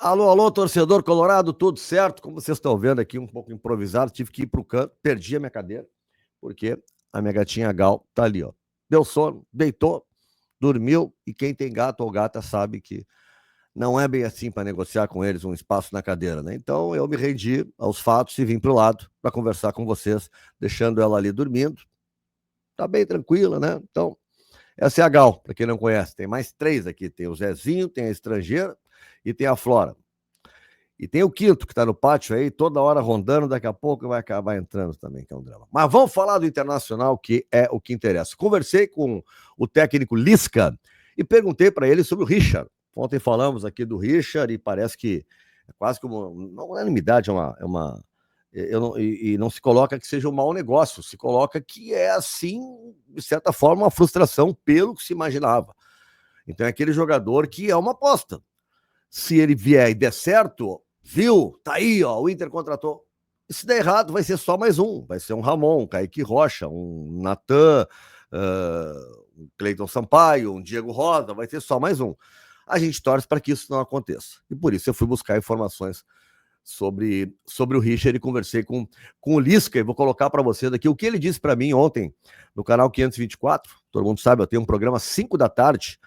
Alô, alô, torcedor colorado, tudo certo? Como vocês estão vendo aqui, um pouco improvisado, tive que ir pro canto, perdi a minha cadeira, porque a minha gatinha Gal tá ali, ó. Deu sono, deitou, dormiu, e quem tem gato ou gata sabe que não é bem assim para negociar com eles um espaço na cadeira, né? Então eu me rendi aos fatos e vim pro lado para conversar com vocês, deixando ela ali dormindo. Tá bem tranquila, né? Então, essa é a Gal, para quem não conhece. Tem mais três aqui: tem o Zezinho, tem a estrangeira e tem a Flora. E tem o quinto que tá no pátio aí, toda hora rondando, daqui a pouco vai acabar entrando também, que é um drama. Mas vamos falar do Internacional, que é o que interessa. Conversei com o técnico Lisca e perguntei para ele sobre o Richard. Ontem falamos aqui do Richard e parece que é quase como uma unanimidade, não se coloca que seja um mau negócio, se coloca que é, assim, de certa forma, uma frustração pelo que se imaginava. Então é aquele jogador que é uma aposta. Se ele vier e der certo, viu? Tá aí, ó, o Inter contratou. E se der errado, vai ser só mais um. Vai ser um Ramon, um Kaique Rocha, um Natan, um Cleiton Sampaio, um Diego Rosa, vai ser só mais um. A gente torce para que isso não aconteça. E por isso eu fui buscar informações sobre o Richard e conversei com o Lisca, e vou colocar para vocês aqui o que ele disse para mim ontem no canal 524. Todo mundo sabe, eu tenho um programa às 5 da tarde,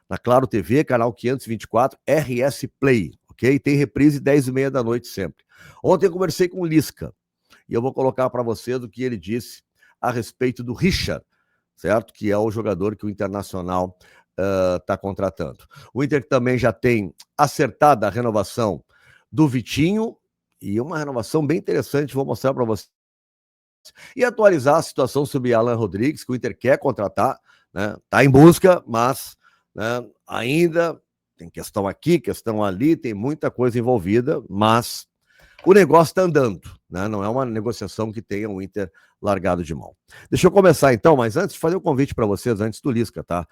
na Claro TV, canal 524, RS Play, ok? Tem reprise 10h30 da noite sempre. Ontem eu conversei com o Lisca e eu vou colocar para vocês o que ele disse a respeito do Richard, certo? Que é o jogador que o Internacional está contratando. O Inter também já tem acertada a renovação do Vitinho, e uma renovação bem interessante, vou mostrar para vocês. E atualizar a situação sobre Alan Rodrigues, que o Inter quer contratar, né? Tá em busca, mas, né, ainda tem questão aqui, questão ali, tem muita coisa envolvida, mas o negócio está andando, né? Não é uma negociação que tenha o Inter largado de mão. Deixa eu começar então, mas antes de fazer um convite para vocês, antes do Lisca, tá?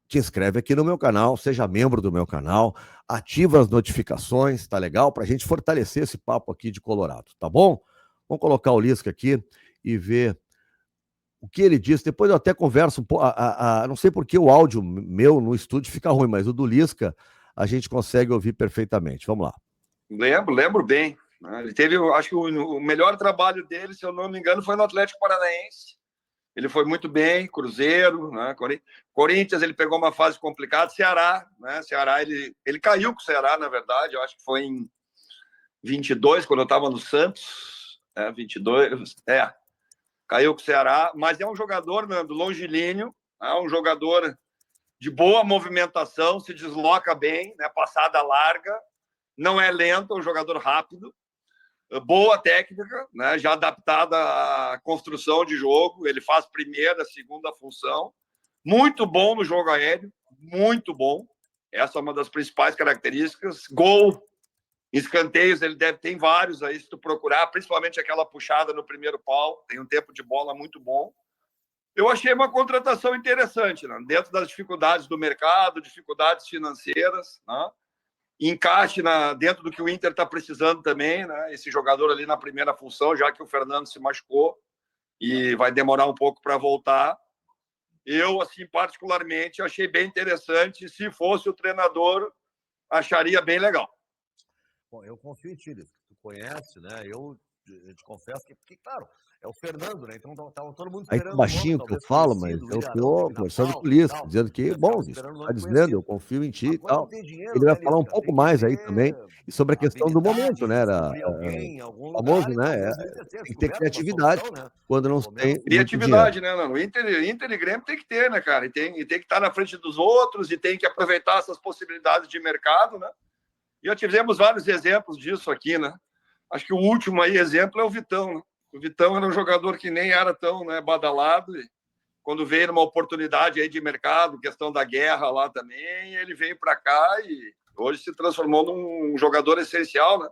Te inscreve aqui no meu canal, seja membro do meu canal, ativa as notificações, tá legal? Pra gente fortalecer esse papo aqui de Colorado, tá bom? Vamos colocar o Lisca aqui e ver o que ele disse. Depois eu até converso um pouco. Não sei porque o áudio meu no estúdio fica ruim, mas o do Lisca a gente consegue ouvir perfeitamente. Vamos lá. Lembro bem. Ele teve, acho que o melhor trabalho dele, se eu não me engano, foi no Atlético Paranaense. Ele foi muito bem, Cruzeiro, né? Corinthians, ele pegou uma fase complicada, Ceará, né? Ceará, ele caiu com o Ceará, na verdade, eu acho que foi em 22, quando eu estava no Santos, 22, caiu com o Ceará, mas é um jogador, né, do longilíneo, um jogador de boa movimentação, se desloca bem, né? Passada larga, não é lento, é um jogador rápido, boa técnica, né? Já adaptada à construção de jogo, ele faz primeira, segunda função, muito bom no jogo aéreo, muito bom, essa é uma das principais características. Gol, escanteios, ele tem vários aí, se tu procurar, principalmente aquela puxada no primeiro pau, tem um tempo de bola muito bom. Eu achei uma contratação interessante, né? Dentro das dificuldades do mercado, dificuldades financeiras, né? Encaixe dentro do que o Inter está precisando também, né? Esse jogador ali na primeira função, já que o Fernando se machucou e vai demorar um pouco para voltar. Eu, assim, particularmente, achei bem interessante. Se fosse o treinador, acharia bem legal. Bom, eu confio em ti, tu conhece, né? Eu te confesso que, claro, é o Fernando, né? Então tava todo mundo esperando. Aí baixinho que eu falo, mas eu tô conversando com o Lisca, dizendo que, bom, tá dizendo, eu confio em ti e tal. Ele vai falar um pouco mais aí também, e sobre a questão do momento, né? Era famoso, né? Tem que ter criatividade quando não tem criatividade, né? Não, Inter e Grêmio tem que ter, né, cara? E tem que estar na frente dos outros e tem que aproveitar essas possibilidades de mercado, né? E já tivemos vários exemplos disso aqui, né? Acho que o último aí exemplo é o Vitão, né? O Vitão era um jogador que nem era tão, né, badalado, e quando veio numa oportunidade aí de mercado, questão da guerra lá também, ele veio para cá e hoje se transformou num jogador essencial, né?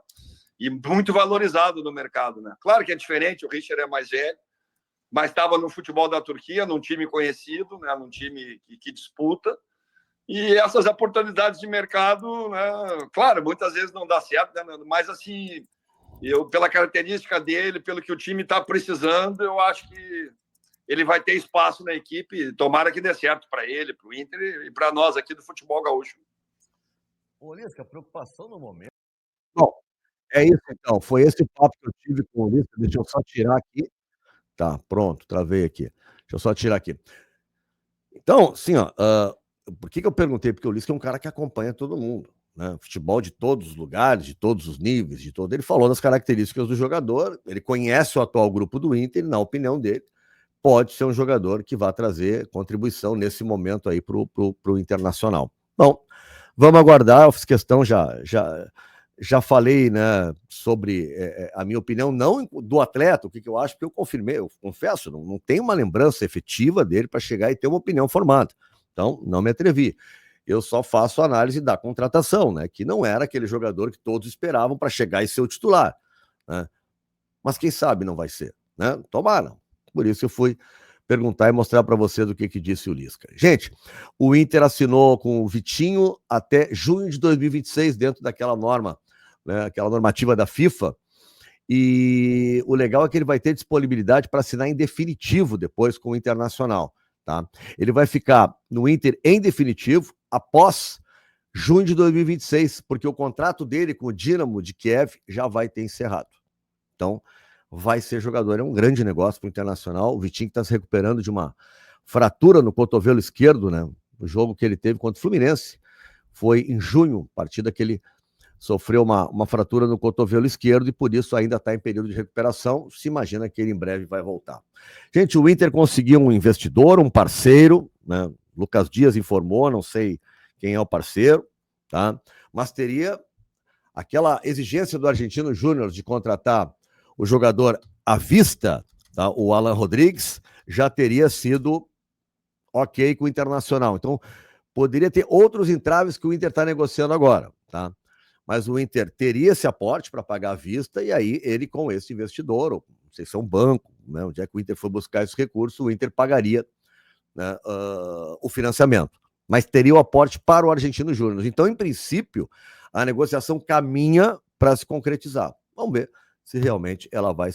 E muito valorizado no mercado, né? Claro que é diferente, o Richard é mais velho, mas estava no futebol da Turquia, num time conhecido, né? Num time que disputa. E essas oportunidades de mercado, né? Claro, muitas vezes não dá certo, né? Mas assim, pela característica dele, pelo que o time está precisando, eu acho que ele vai ter espaço na equipe. Tomara que dê certo para ele, para o Inter e para nós aqui do futebol gaúcho. Ô, Lisca, a preocupação no momento. Bom, é isso então. Foi esse papo que eu tive com o Lisca. Deixa eu só tirar aqui. Tá, pronto, travei aqui. Deixa eu só tirar aqui. Então, assim, ó, por que eu perguntei? Porque o Lisca é um cara que acompanha todo mundo, né? Futebol de todos os lugares, de todos os níveis, de todo. Ele falou das características do jogador, ele conhece o atual grupo do Inter, e, na opinião dele, pode ser um jogador que vai trazer contribuição nesse momento aí para o Internacional. Bom, vamos aguardar, eu fiz questão, já falei, né, sobre a minha opinião, não do atleta, o que eu acho, porque eu confirmei, eu confesso, não tenho uma lembrança efetiva dele para chegar e ter uma opinião formada. Então, não me atrevi. Eu só faço análise da contratação, né, que não era aquele jogador que todos esperavam para chegar e ser o titular, né? Mas quem sabe não vai ser, né? Tomara. Por isso eu fui perguntar e mostrar para vocês o que disse o Lisca. Gente, o Inter assinou com o Vitinho até junho de 2026, dentro daquela norma, né, aquela normativa da FIFA, e o legal é que ele vai ter disponibilidade para assinar em definitivo depois com o Internacional, tá? Ele vai ficar no Inter em definitivo após junho de 2026, porque o contrato dele com o Dinamo de Kiev já vai ter encerrado. Então, vai ser jogador. É um grande negócio para o Internacional. O Vitinho está se recuperando de uma fratura no cotovelo esquerdo, né? O jogo que ele teve contra o Fluminense foi em junho, partida que ele sofreu uma fratura no cotovelo esquerdo e por isso ainda está em período de recuperação. Se imagina que ele em breve vai voltar. Gente, o Inter conseguiu um investidor, um parceiro, né? Lucas Dias informou, não sei quem é o parceiro, tá? Mas teria aquela exigência do Argentino Júnior de contratar o jogador à vista, tá? O Alan Rodrigues, já teria sido ok com o Internacional. Então, poderia ter outros entraves que o Inter está negociando agora, tá? Mas o Inter teria esse aporte para pagar à vista e aí ele com esse investidor, ou não sei se é um banco, né? Onde é que o Inter foi buscar esses recursos, o Inter pagaria, né, o financiamento. Mas teria o aporte para o Argentino Júnior. Então, em princípio, a negociação caminha para se concretizar. Vamos ver se realmente ela vai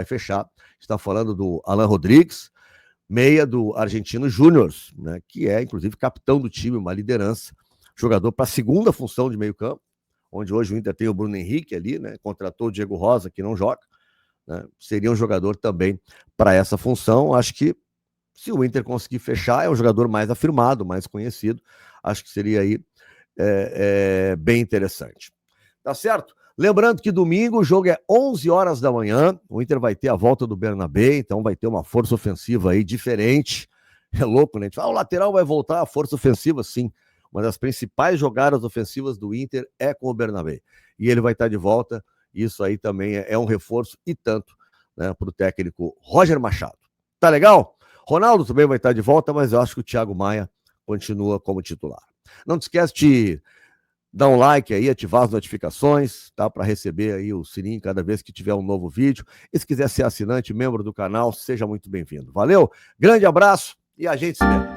fechar. Está falando do Alan Rodrigues, meia do Argentino Júnior, né, que é, inclusive, capitão do time, uma liderança, jogador para a segunda função de meio campo, onde hoje o Inter tem o Bruno Henrique ali, né, contratou o Diego Rosa, que não joga, né, seria um jogador também para essa função. Acho que se o Inter conseguir fechar, é um jogador mais afirmado, mais conhecido, acho que seria aí bem interessante. Tá certo? Lembrando que domingo o jogo é 11 horas da manhã, o Inter vai ter a volta do Bernabé, então vai ter uma força ofensiva aí diferente. É louco, né? A gente fala, o lateral vai voltar, a força ofensiva, sim. Uma das principais jogadas ofensivas do Inter é com o Bernabé. E ele vai estar de volta, isso aí também é um reforço e tanto, né, para o técnico Roger Machado. Tá legal? Ronaldo também vai estar de volta, mas eu acho que o Thiago Maia continua como titular. Não te esquece de dar um like aí, ativar as notificações, tá? Para receber aí o sininho cada vez que tiver um novo vídeo. E se quiser ser assinante, membro do canal, seja muito bem-vindo. Valeu, grande abraço e a gente se vê.